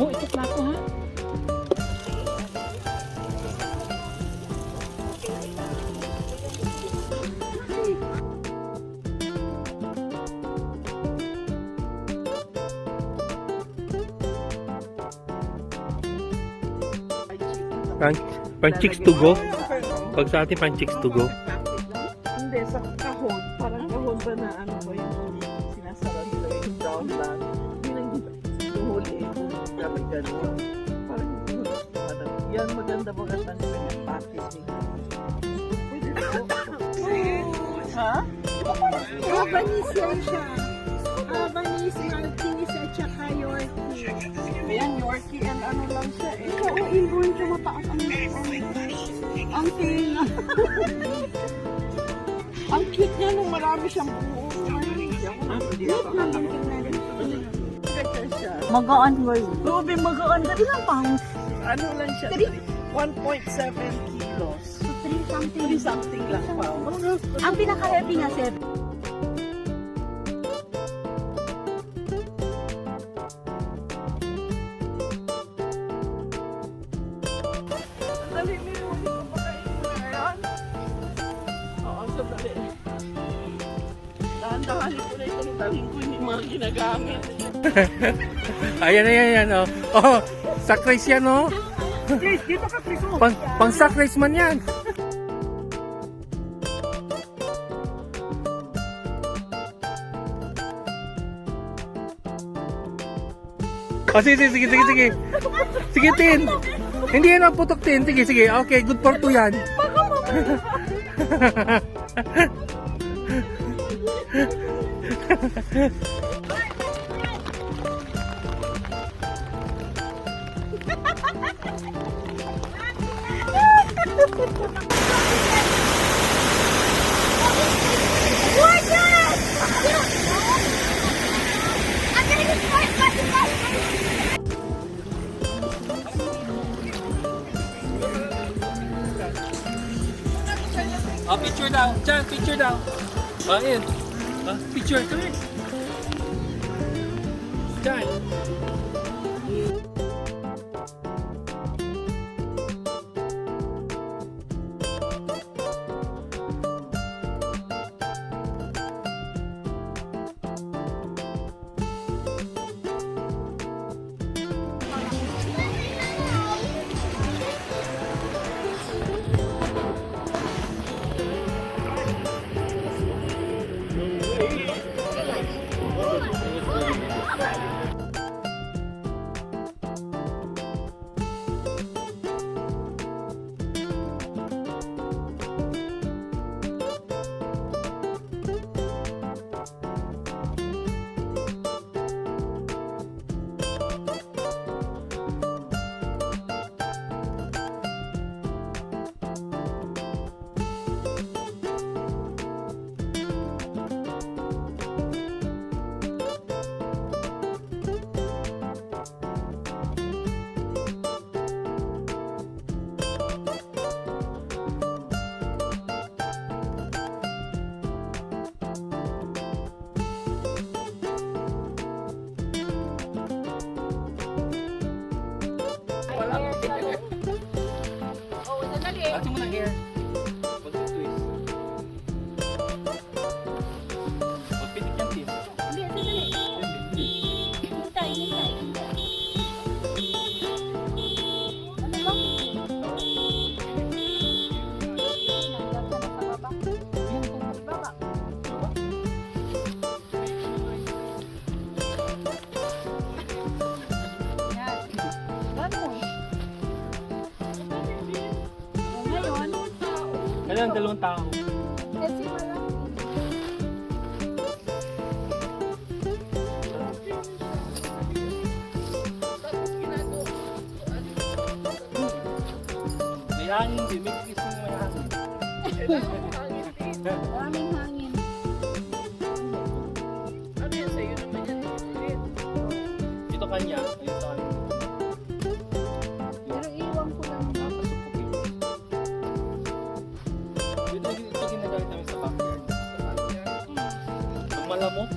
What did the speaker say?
Oh, ito plato ha. Pang chicks to go. Pag sa atin, pang chicks to go. Hindi, sa kahon. Parang kahon ba na ano ba yung sinasara nila yung brown bag. Yun ang huli. Dapat gano'n. Parang yan, maganda nila yung packaging. Pwede po. Ha? Habanese yan siya. Habanese, Maltese, at saka Yorkie. Ayan, Yorkie and ano lang siya eh. Oo, inborn siya mataas ang tinga. Ang cute niya nung marami siyang buo. Hindi ako siya. Magaan mo yun. Grabe, magaan. Dati lang pounds. Ano lang siya? 1.7 kilos. So, 3 something. 3 something lang pounds. Ang pinaka-heavy nga, 7. Dali, may huli ko pa kayo na yan. Oo, sandali. Dahan-dahanin ko na ito. Dalhin ko yung mga ginagamit. Ayan, ayan. Oh, oh sack race yan, oh. Please, dito ka, please. Pang sack race man yan. Oh, sige. Sige, Tin. Hindi yan ang putok, Tin. Sige. Okay, good for 2 yan. Oh, picture daw. Diyan, picture daw. Oh, yun. Picture. Come here. Diyan. Ate mo ng hair. Mag-twist. Magpitik yan, Tim. Kailan 2 tao? Kasi malaki. May hangin din. May kiss mo may hangin. Maraming hangin. Ano yan sa'yo naman yan? Ito kanya. Ayun sa kanya. Pero iwan ko lang. Napasupukin. Ito ginagamit namin sa backyard. Pag malamok,